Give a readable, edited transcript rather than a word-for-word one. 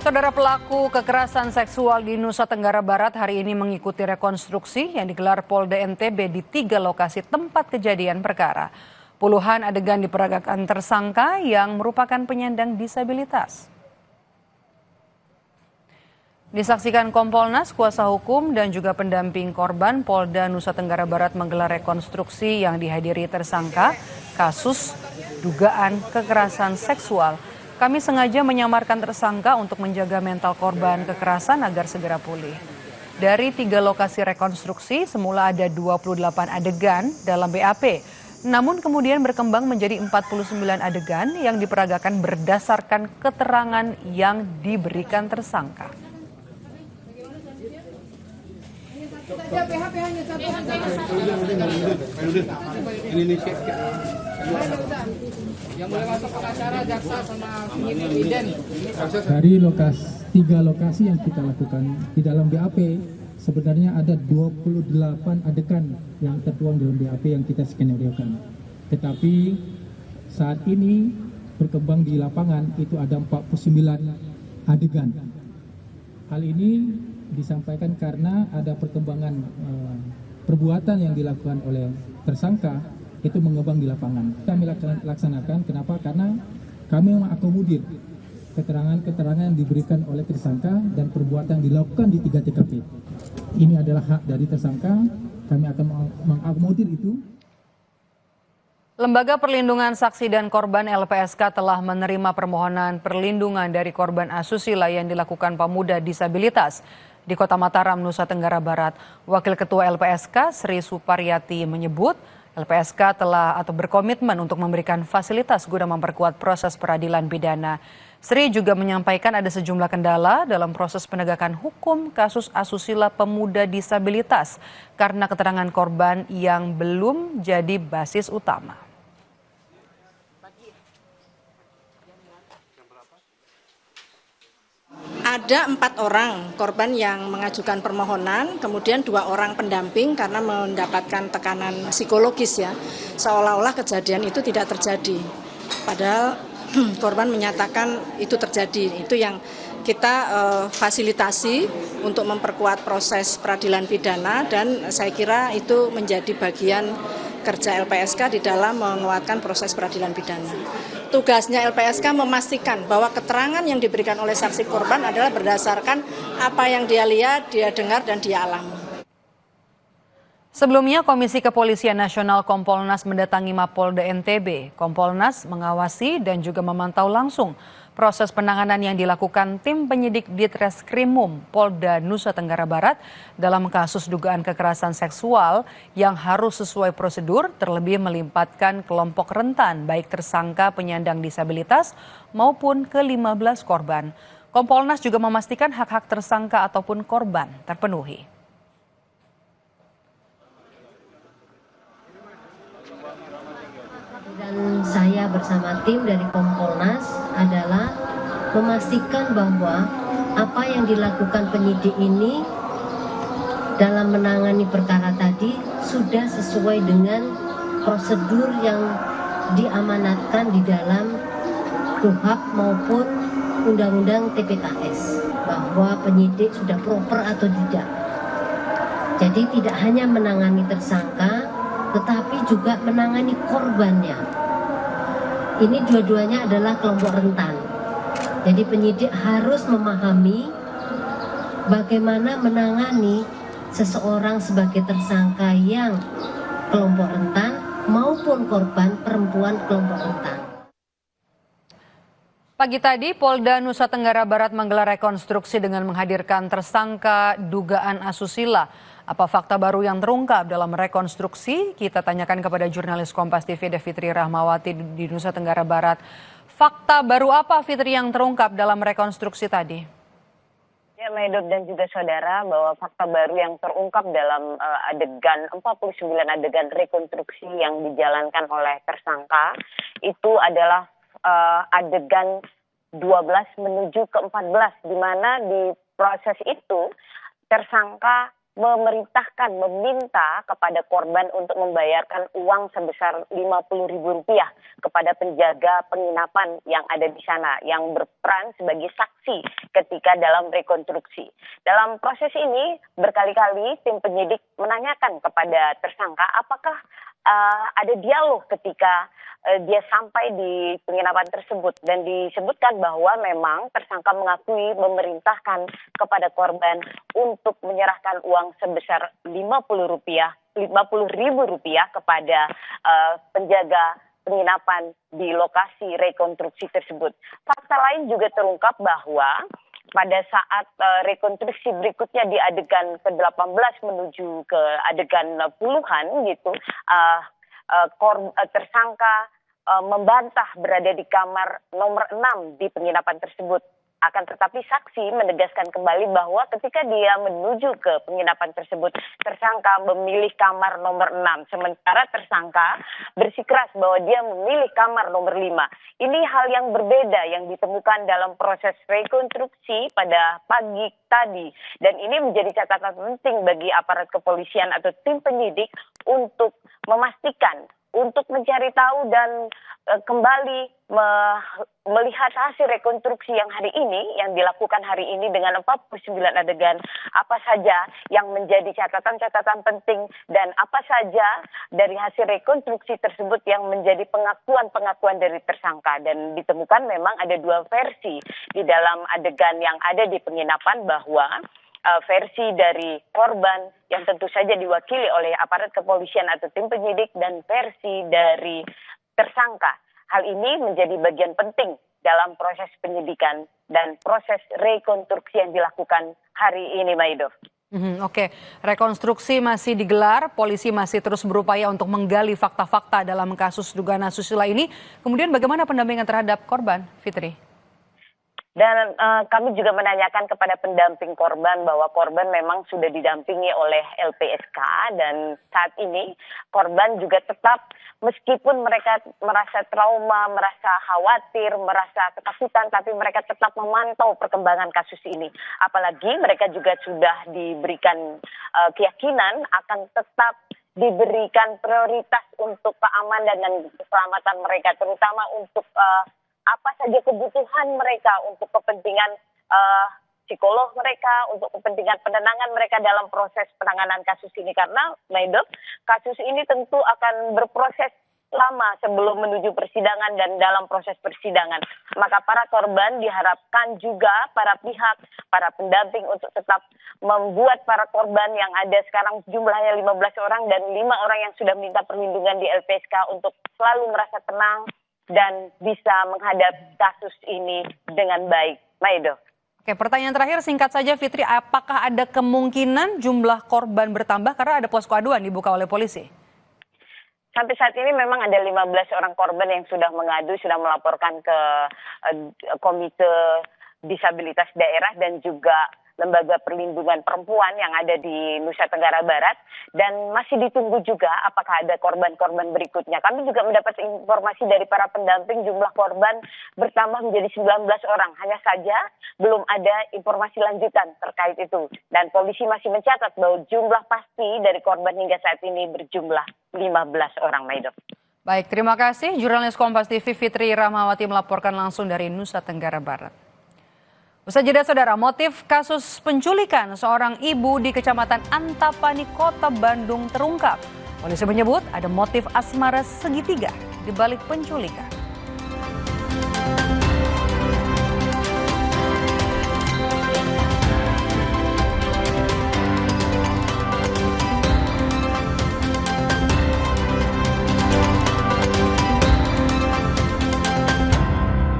Saudara pelaku kekerasan seksual di Nusa Tenggara Barat hari ini mengikuti rekonstruksi yang digelar Polda NTB di 3 lokasi tempat kejadian perkara. Puluhan adegan diperagakan tersangka yang merupakan penyandang disabilitas. Disaksikan Kompolnas, kuasa hukum dan juga pendamping korban, Polda Nusa Tenggara Barat menggelar rekonstruksi yang dihadiri tersangka kasus dugaan kekerasan seksual. Kami sengaja menyamarkan tersangka untuk menjaga mental korban kekerasan agar segera pulih. Dari 3 lokasi rekonstruksi, semula ada 28 adegan dalam BAP. Namun kemudian berkembang menjadi 49 adegan yang diperagakan berdasarkan keterangan yang diberikan tersangka. Dari 3 lokasi yang kita lakukan di dalam BAP, sebenarnya ada 28 adegan yang tertuang dalam BAP yang kita skenario-kan. Tetapi saat ini berkembang di lapangan itu ada 49 adegan. Hal ini disampaikan karena ada perkembangan perbuatan yang dilakukan oleh tersangka itu mengembang di lapangan. Kami laksanakan, kenapa? Karena kami mengakomodir keterangan-keterangan yang diberikan oleh tersangka dan perbuatan yang dilakukan di 3 TKP. Ini adalah hak dari tersangka, kami akan mengakomodir itu. Lembaga Perlindungan Saksi dan Korban LPSK telah menerima permohonan perlindungan dari korban asusila yang dilakukan pemuda disabilitas di Kota Mataram, Nusa Tenggara Barat. Wakil Ketua LPSK Sri Suparyati menyebut LPSK telah atau berkomitmen untuk memberikan fasilitas guna memperkuat proses peradilan pidana. Sri juga menyampaikan ada sejumlah kendala dalam proses penegakan hukum kasus asusila pemuda disabilitas karena keterangan korban yang belum jadi basis utama. Ada 4 orang korban yang mengajukan permohonan, kemudian 2 orang pendamping karena mendapatkan tekanan psikologis ya, seolah-olah kejadian itu tidak terjadi. Padahal korban menyatakan itu terjadi. Itu yang kita fasilitasi untuk memperkuat proses peradilan pidana dan saya kira itu menjadi bagian kerja LPSK di dalam menguatkan proses peradilan pidana. Tugasnya LPSK memastikan bahwa keterangan yang diberikan oleh saksi korban adalah berdasarkan apa yang dia lihat, dia dengar, dan dia alami. Sebelumnya, Komisi Kepolisian Nasional Kompolnas mendatangi Mapolda NTB. Kompolnas mengawasi dan juga memantau langsung proses penanganan yang dilakukan tim penyidik Ditreskrimum Polda Nusa Tenggara Barat dalam kasus dugaan kekerasan seksual yang harus sesuai prosedur, terlebih melibatkan kelompok rentan baik tersangka penyandang disabilitas maupun ke-15 korban. Kompolnas juga memastikan hak-hak tersangka ataupun korban terpenuhi. Dan saya bersama tim dari Kompolnas adalah memastikan bahwa apa yang dilakukan penyidik ini dalam menangani perkara tadi sudah sesuai dengan prosedur yang diamanatkan di dalam KUHP maupun Undang-Undang TPKS, bahwa penyidik sudah proper atau tidak. Jadi tidak hanya menangani tersangka, tetapi juga menangani korbannya. Ini dua-duanya adalah kelompok rentan. Jadi penyidik harus memahami bagaimana menangani seseorang sebagai tersangka yang kelompok rentan maupun korban perempuan kelompok rentan. Pagi tadi, Polda Nusa Tenggara Barat menggelar rekonstruksi dengan menghadirkan tersangka dugaan asusila. Apa fakta baru yang terungkap dalam rekonstruksi? Kita tanyakan kepada jurnalis Kompas TV Devitri Rahmawati di Nusa Tenggara Barat. Fakta baru apa, Fitri, yang terungkap dalam rekonstruksi tadi? Ya, Medok dan juga saudara, bahwa fakta baru yang terungkap dalam 49 adegan rekonstruksi yang dijalankan oleh tersangka itu adalah adegan 12 menuju ke 14, di mana di proses itu tersangka meminta kepada korban untuk membayarkan uang sebesar Rp50.000 kepada penjaga penginapan yang ada di sana yang berperan sebagai saksi ketika dalam rekonstruksi. Dalam proses ini berkali-kali tim penyidik menanyakan kepada tersangka apakah ada dialog ketika dia sampai di penginapan tersebut, dan disebutkan bahwa memang tersangka mengakui memerintahkan kepada korban untuk menyerahkan uang sebesar Rp50.000 kepada penjaga penginapan di lokasi rekonstruksi tersebut. Fakta lain juga terungkap bahwa pada saat rekonstruksi berikutnya di adegan ke-18 menuju ke adegan puluhan gitu, tersangka membantah berada di kamar nomor 6 di penginapan tersebut. Akan tetapi saksi menegaskan kembali bahwa ketika dia menuju ke penginapan tersebut, tersangka memilih kamar nomor 6. Sementara tersangka bersikeras bahwa dia memilih kamar nomor 5. Ini hal yang berbeda yang ditemukan dalam proses rekonstruksi pada pagi tadi. Dan ini menjadi catatan penting bagi aparat kepolisian atau tim penyidik untuk memastikan, untuk mencari tahu dan kembali melihat hasil rekonstruksi yang hari ini, yang dilakukan hari ini dengan 49 adegan, apa saja yang menjadi catatan-catatan penting dan apa saja dari hasil rekonstruksi tersebut yang menjadi pengakuan-pengakuan dari tersangka. Dan ditemukan memang ada dua versi di dalam adegan yang ada di penginapan, bahwa versi dari korban yang tentu saja diwakili oleh aparat kepolisian atau tim penyidik dan versi dari tersangka. Hal ini menjadi bagian penting dalam proses penyidikan dan proses rekonstruksi yang dilakukan hari ini, Maido. Oke, rekonstruksi masih digelar, polisi masih terus berupaya untuk menggali fakta-fakta dalam kasus dugaan asusila ini. Kemudian bagaimana pendampingan terhadap korban, Fitri? Dan kami juga menanyakan kepada pendamping korban bahwa korban memang sudah didampingi oleh LPSK, dan saat ini korban juga tetap, meskipun mereka merasa trauma, merasa khawatir, merasa ketakutan, tapi mereka tetap memantau perkembangan kasus ini. Apalagi mereka juga sudah diberikan keyakinan akan tetap diberikan prioritas untuk keamanan dan keselamatan mereka, terutama untuk apa saja kebutuhan mereka untuk kepentingan psikolog mereka, untuk kepentingan penenangan mereka dalam proses penanganan kasus ini. Karena, Maido, kasus ini tentu akan berproses lama sebelum menuju persidangan dan dalam proses persidangan. Maka para korban diharapkan juga para pihak, para pendamping untuk tetap membuat para korban yang ada sekarang jumlahnya 15 orang dan 5 orang yang sudah minta perlindungan di LPSK untuk selalu merasa tenang dan bisa menghadapi kasus ini dengan baik. Maido. Oke, pertanyaan terakhir singkat saja, Fitri. Apakah ada kemungkinan jumlah korban bertambah karena ada posko aduan dibuka oleh polisi? Sampai saat ini memang ada 15 orang korban yang sudah mengadu, sudah melaporkan ke Komite Disabilitas Daerah dan juga Lembaga Perlindungan Perempuan yang ada di Nusa Tenggara Barat, dan masih ditunggu juga apakah ada korban-korban berikutnya. Kami juga mendapat informasi dari para pendamping jumlah korban bertambah menjadi 19 orang. Hanya saja belum ada informasi lanjutan terkait itu. Dan polisi masih mencatat bahwa jumlah pasti dari korban hingga saat ini berjumlah 15 orang, Maido. Baik, terima kasih. Jurnalis Kompas TV Fitri Rahmawati melaporkan langsung dari Nusa Tenggara Barat. Usai jeda, saudara, motif kasus penculikan seorang ibu di Kecamatan Antapani, Kota Bandung terungkap. Polisi menyebut ada motif asmara segitiga di balik penculikan.